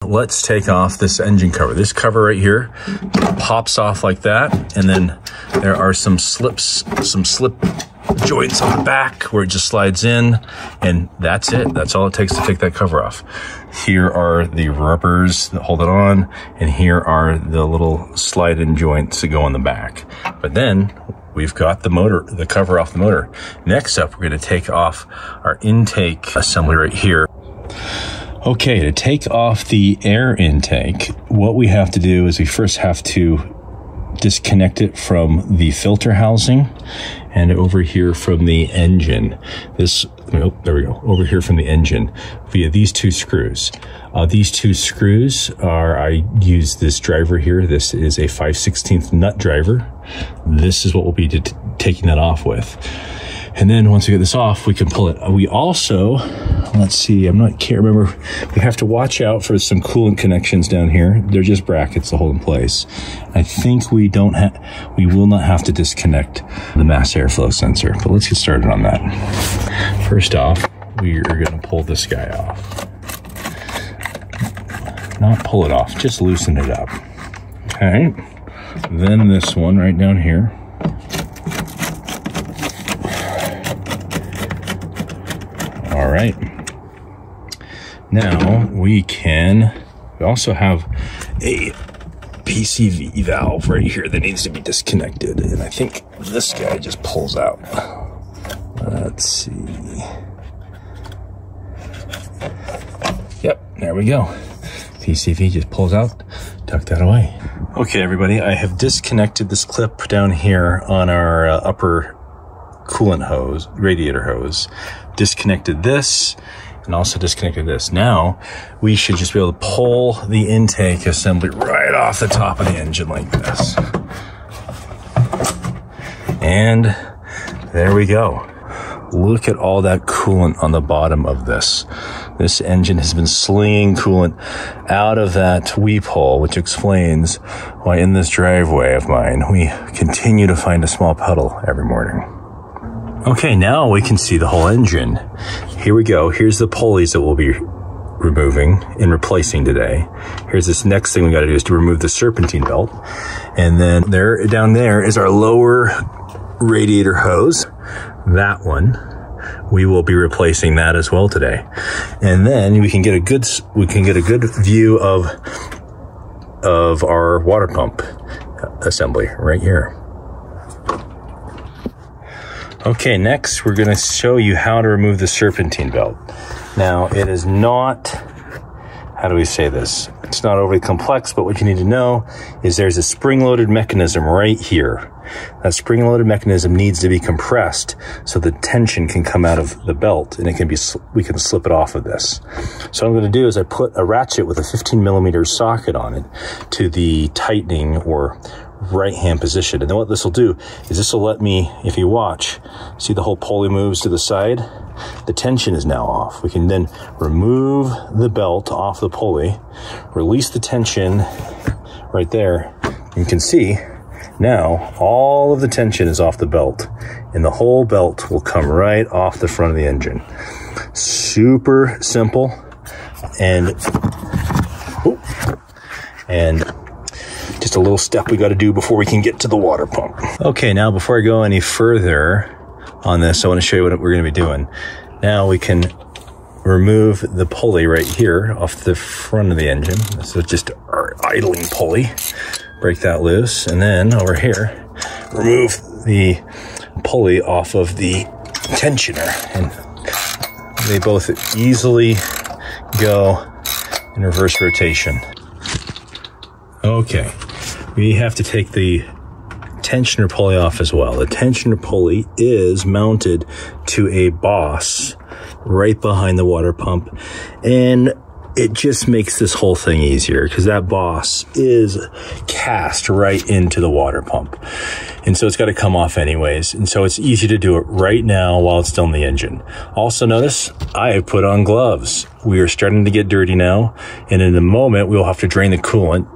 let's take off this engine cover. This cover right here pops off like that, and then there are some slip joints on the back where it just slides in, and that's it. That's all it takes to take that cover off. Here are the rubbers that hold it on, and here are the little slide-in joints that go on the back. But then we've got the cover off the motor. Next up, we're going to take off our intake assembly right here. Okay, to take off the air intake, what we have to do is we first have to disconnect it from the filter housing and over here from the engine. There we go. Over here from the engine via these two screws. These two screws I use this driver here. This is a 5/16 nut driver. This is what we'll be taking that off with. And then once we get this off, we can pull it. We also, let's see, can't remember. We have to watch out for some coolant connections down here. They're just brackets to hold in place. I think we will not have to disconnect the mass airflow sensor, but let's get started on that. First off, we are going to pull this guy off. Not pull it off, just loosen it up. Okay. Then this one right down here. All right. Now we also have a PCV valve right here that needs to be disconnected. And I think this guy just pulls out. Let's see. Yep, there we go. PCV just pulls out, tuck that away. Okay, everybody, I have disconnected this clip down here on our upper coolant hose, radiator hose. Disconnected this and also disconnected this. Now we should just be able to pull the intake assembly right off the top of the engine like this. And there we go. Look at all that coolant on the bottom of this. This engine has been slinging coolant out of that weep hole, which explains why in this driveway of mine, we continue to find a small puddle every morning. Okay, now we can see the whole engine. Here we go. Here's the pulleys that we'll be removing and replacing today. Here's this next thing we got to do is to remove the serpentine belt. And then down there is our lower radiator hose. That one, we will be replacing that as well today. And then we can get a good view of our water pump assembly right here. Okay, next we're going to show you how to remove the serpentine belt. Now, it is not, how do we say this? It's not overly complex, but what you need to know is there's a spring-loaded mechanism right here. That spring-loaded mechanism needs to be compressed so the tension can come out of the belt and we can slip it off of this. So what I'm going to do is I put a ratchet with a 15mm socket on it to the tightening or right-hand position. And then what this will do is this will let me, if you watch, see the whole pulley moves to the side? The tension is now off. We can then remove the belt off the pulley, release the tension right there. You can see now all of the tension is off the belt and the whole belt will come right off the front of the engine. Super simple and just a little step we got to do before we can get to the water pump. Okay, now before I go any further on this, I want to show you what we're going to be doing. Now we can remove the pulley right here off the front of the engine. So just our idling pulley. Break that loose. And then over here, remove the pulley off of the tensioner. And they both easily go in reverse rotation. Okay, we have to take the tensioner pulley off as well. The tensioner pulley is mounted to a boss right behind the water pump, and it just makes this whole thing easier because that boss is cast right into the water pump. And so it's got to come off anyways. And so it's easy to do it right now while it's still in the engine. Also notice I have put on gloves. We are starting to get dirty now. And in a moment, we'll have to drain the coolant.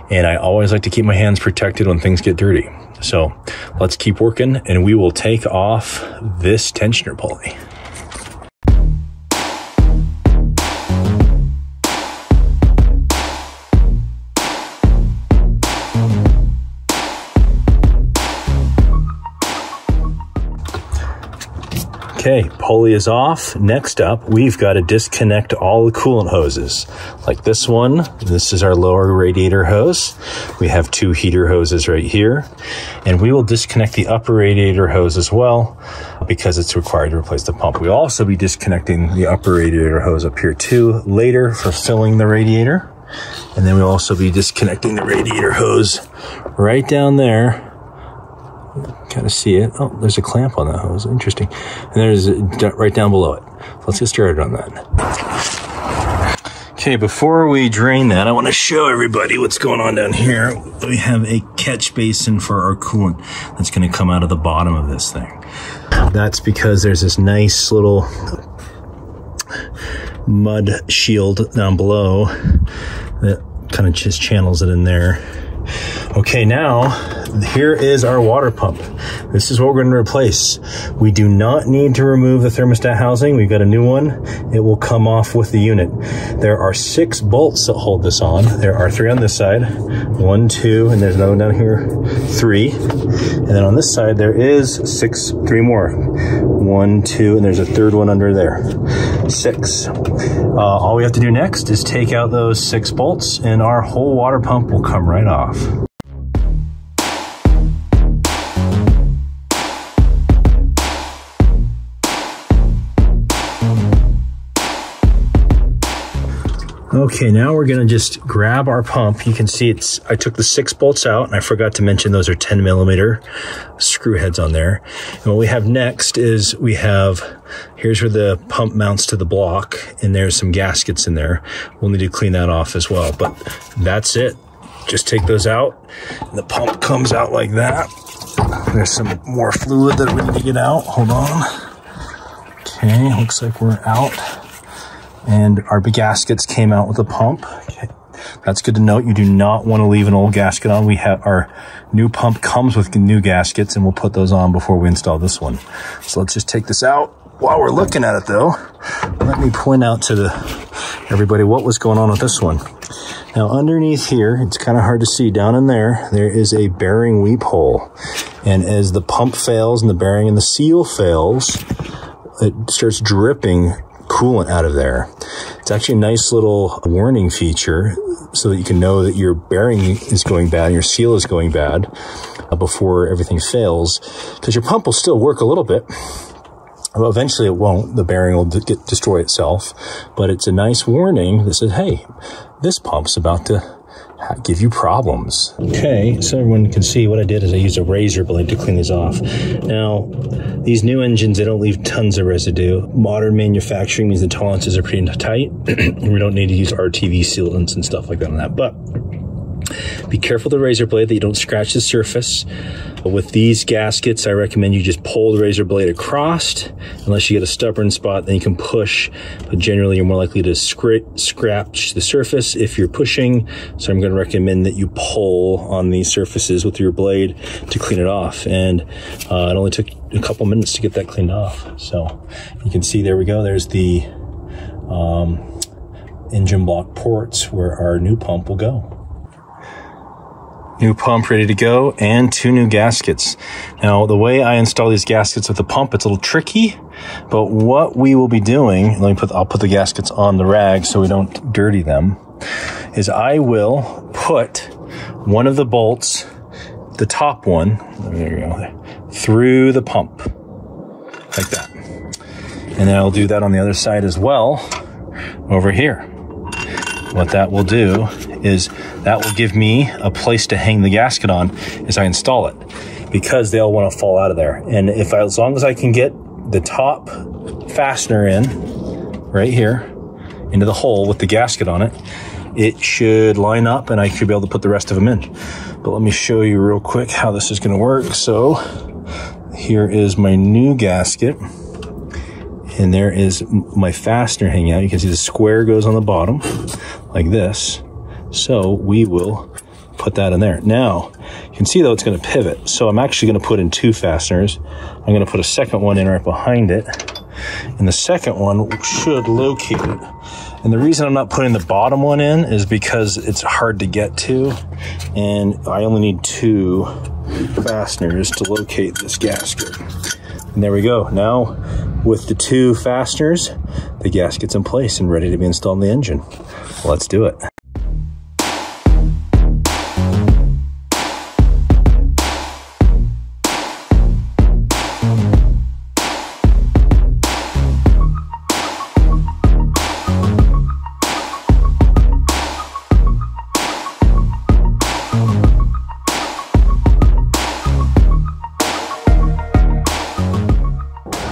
And I always like to keep my hands protected when things get dirty. So let's keep working and we will take off this tensioner pulley. Okay, pulley is off. Next up, we've got to disconnect all the coolant hoses. Like this one, this is our lower radiator hose. We have 2 heater hoses right here. And we will disconnect the upper radiator hose as well because it's required to replace the pump. We'll also be disconnecting the upper radiator hose up here too later for filling the radiator. And then we'll also be disconnecting the radiator hose right down there. Kind of see it. Oh, there's a clamp on that hose. Interesting. And there's right down below it. Let's get started on that. Okay, before we drain that, I want to show everybody what's going on down here. We have a catch basin for our coolant that's going to come out of the bottom of this thing. That's because there's this nice little mud shield down below that kind of just channels it in there. Okay, now here is our water pump. This is what we're going to replace. We do not need to remove the thermostat housing. We've got a new one. It will come off with the unit. There are 6 bolts that hold this on. There are 3 on this side. 1, 2, and there's another one down here. 3. And then on this side, there is 3 more. 1, 2, and there's a 3rd one under there. 6. All we have to do next is take out those 6 bolts and our whole water pump will come right off. Okay, now we're going to just grab our pump. You can see I took the 6 bolts out, and I forgot to mention those are 10 millimeter screw heads on there. And what we have next is here's where the pump mounts to the block, and there's some gaskets in there. We'll need to clean that off as well, but that's it. Just take those out, and the pump comes out like that. There's some more fluid that we need to get out. Hold on. Okay, looks like we're out. And our big gaskets came out with the pump. Okay. That's good to note. You do not want to leave an old gasket on. Our new pump comes with new gaskets, and we'll put those on before we install this one. So let's just take this out. While we're looking at it though, let me point out to everybody what was going on with this one. Now underneath here, it's kind of hard to see, down in there is a bearing weep hole. And as the pump fails and the bearing and the seal fails, it starts dripping coolant out of there. It's actually a nice little warning feature so that you can know that your bearing is going bad and your seal is going bad before everything fails, because your pump will still work a little bit. Well, eventually it won't. The bearing will destroy itself, but it's a nice warning that says, hey, this pump's about to give you problems. Okay, so everyone can see what I did is I used a razor blade to clean these off. Now, these new engines, they don't leave tons of residue. Modern manufacturing means the tolerances are pretty tight. We don't need to use RTV sealants and stuff like that on that, but be careful with the razor blade that you don't scratch the surface. With these gaskets, I recommend you just pull the razor blade across. Unless you get a stubborn spot, then you can push. But generally, you're more likely to scratch the surface if you're pushing. So I'm going to recommend that you pull on these surfaces with your blade to clean it off. And it only took a couple minutes to get that cleaned off. So you can see, there we go. There's the engine block ports where our new pump will go. New pump ready to go, and 2 new gaskets. Now, the way I install these gaskets with the pump, it's a little tricky, but what we will be doing, I'll put the gaskets on the rag so we don't dirty them, is I will put one of the bolts, the top one, there you go, through the pump, like that. And then I'll do that on the other side as well, over here. What that will do is that will give me a place to hang the gasket on as I install it, because they'll want to fall out of there. And as long as I can get the top fastener in right here into the hole with the gasket on it, it should line up and I should be able to put the rest of them in. But let me show you real quick how this is going to work. So here is my new gasket, and there is my fastener hanging out. You can see the square goes on the bottom like this. So we will put that in there. Now, you can see though it's going to pivot. So I'm actually going to put in 2 fasteners. I'm going to put a second one in right behind it. And the second one should locate it. And the reason I'm not putting the bottom one in is because it's hard to get to. And I only need 2 fasteners to locate this gasket. And there we go. Now with the 2 fasteners, the gasket's in place and ready to be installed in the engine. Let's do it.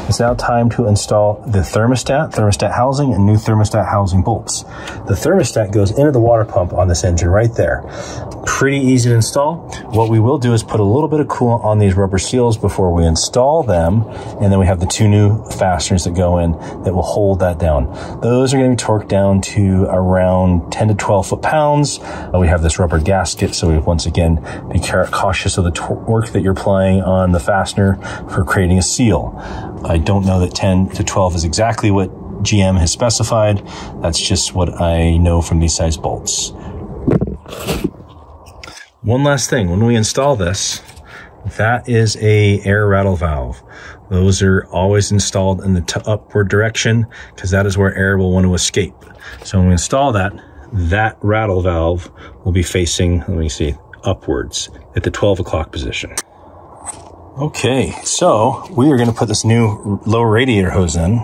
It's now time to install the thermostat housing, and new thermostat housing bolts. The thermostat goes into the water pump on this engine right there. Pretty easy to install. What we will do is put a little bit of coolant on these rubber seals before we install them, and then we have the 2 new fasteners that go in that will hold that down. Those are going to be torqued down to around 10 to 12 foot-pounds. We have this rubber gasket, so we once again be cautious of the torque that you're applying on the fastener for creating a seal. I don't know that 10 to 12 is exactly what GM has specified. That's just what I know from these size bolts. One last thing, when we install this, that is a air rattle valve. Those are always installed in the upward direction because that is where air will want to escape. So when we install that, that rattle valve will be facing, let me see, upwards at the 12 o'clock position. Okay, so we are going to put this new low radiator hose in.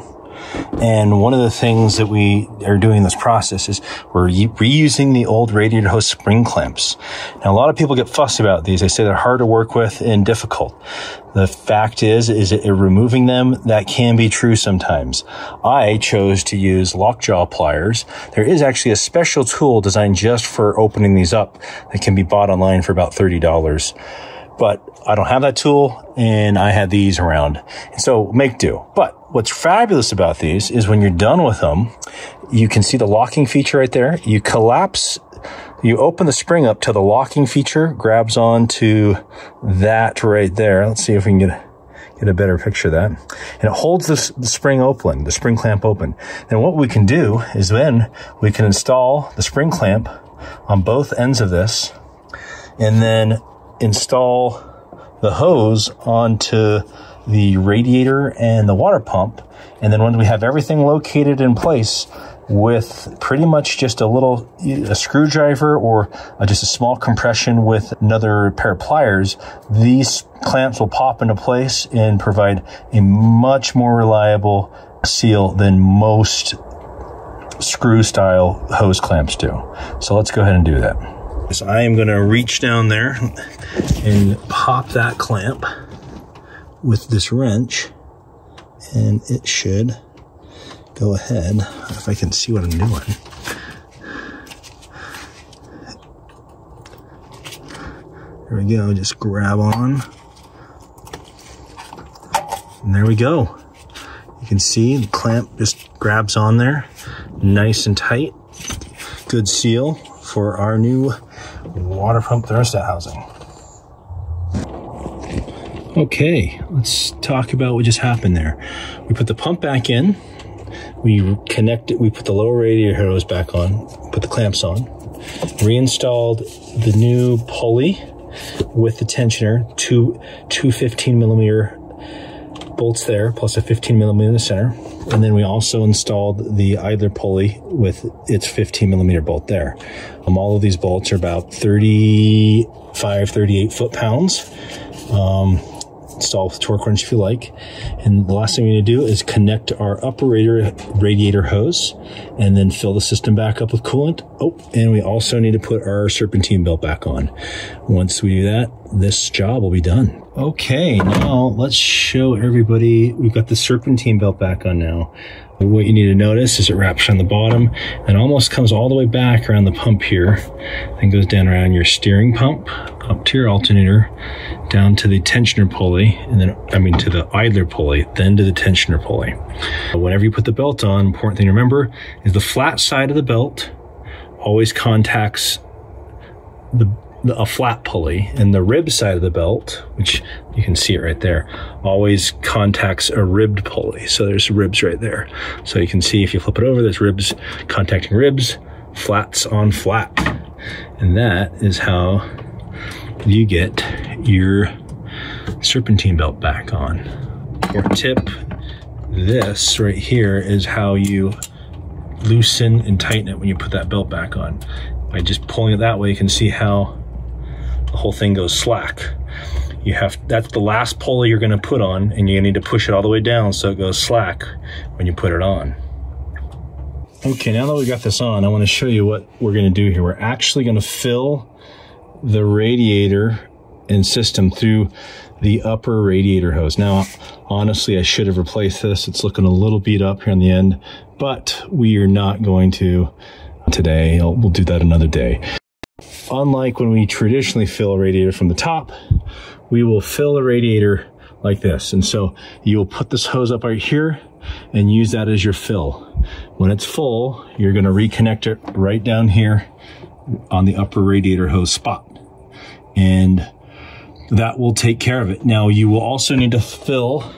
And one of the things that we are doing in this process is we're reusing the old radiator hose spring clamps. Now, a lot of people get fussy about these. They say they're hard to work with and difficult. The fact is that removing them, that can be true sometimes. I chose to use lockjaw pliers. There is actually a special tool designed just for opening these up that can be bought online for about $30. But I don't have that tool, and I had these around. And so make do. But what's fabulous about these is when you're done with them, you can see the locking feature right there. You collapse, you open the spring up till the locking feature grabs onto that right there. Let's see if we can get a better picture of that. And it holds the spring open, the spring clamp open. And what we can do is then we can install the spring clamp on both ends of this, and then install the hose onto the radiator and the water pump. And then when we have everything located in place with pretty much just a screwdriver or just a small compression with another pair of pliers, these clamps will pop into place and provide a much more reliable seal than most screw style hose clamps do. So let's go ahead and do that. So I am going to reach down there and pop that clamp with this wrench, and it should go ahead, if I can see what I'm doing. There we go, just grab on. And there we go. You can see the clamp just grabs on there, nice and tight. Good seal for our new water pump thermostat housing. Okay, let's talk about what just happened there. We put the pump back in, we connect it, we put the lower radiator hose back on, put the clamps on, reinstalled the new pulley with the tensioner, two 15mm bolts there, plus a 15mm in the center. And then we also installed the idler pulley with its 15mm bolt there. All of these bolts are about 35, 38 foot-pounds. Install with torque wrench if you like. And the last thing we need to do is connect our upper radiator hose and then fill the system back up with coolant. Oh, and we also need to put our serpentine belt back on. Once we do that, this job will be done. Okay, now let's show everybody. We've got the serpentine belt back on now. What you need to notice is it wraps on the bottom and almost comes all the way back around the pump here, and goes down around your steering pump, up to your alternator, down to the tensioner pulley, and then, to the idler pulley, then to the tensioner pulley. Whenever you put the belt on, important thing to remember is the flat side of the belt always contacts a flat pulley, and the rib side of the belt, which you can see it right there, always contacts a ribbed pulley. So there's ribs right there. So you can see if you flip it over, there's ribs contacting ribs, flats on flat. And that is how you get your serpentine belt back on. Your tip This right here is how you loosen and tighten it when you put that belt back on. By just pulling it that way, you can see how the whole thing goes slack. That's the last pulley you're gonna put on, and you need to push it all the way down so it goes slack when you put it on. Okay, now that we got this on, I wanna show you what we're gonna do here. We're actually gonna fill the radiator and system through the upper radiator hose. Now, honestly, I should have replaced this. It's looking a little beat up here on the end, but we are not going to today. We'll do that another day. Unlike when we traditionally fill a radiator from the top, we will fill the radiator like this. And so you'll put this hose up right here and use that as your fill. When it's full, you're gonna reconnect it right down here on the upper radiator hose spot. And that will take care of it. Now, you will also need to fill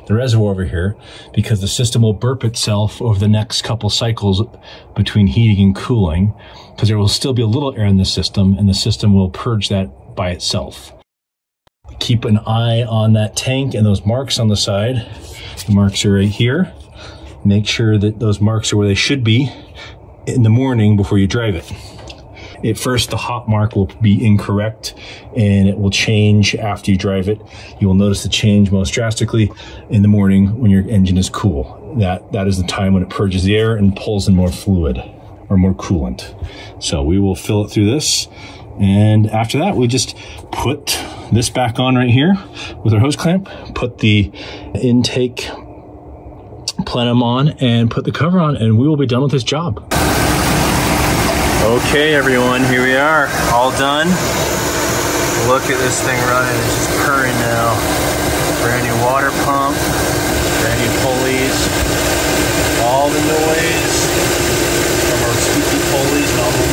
the reservoir over here because the system will burp itself over the next couple cycles between heating and cooling, because there will still be a little air in the system, and the system will purge that by itself. Keep an eye on that tank and those marks on the side. The marks are right here. Make sure that those marks are where they should be in the morning before you drive it. At first, the hot mark will be incorrect, and it will change after you drive it. You will notice the change most drastically in the morning when your engine is cool. That is the time when it purges the air and pulls in more fluid or more coolant. So we will fill it through this, and after that, we just put this back on right here with our hose clamp, put the intake plenum on, and put the cover on, and we will be done with this job. Okay, everyone, here we are, all done. Look at this thing running, it's just purring now. Brand new water pump, brand new pulleys, all the noise from our squeaky pulleys and all the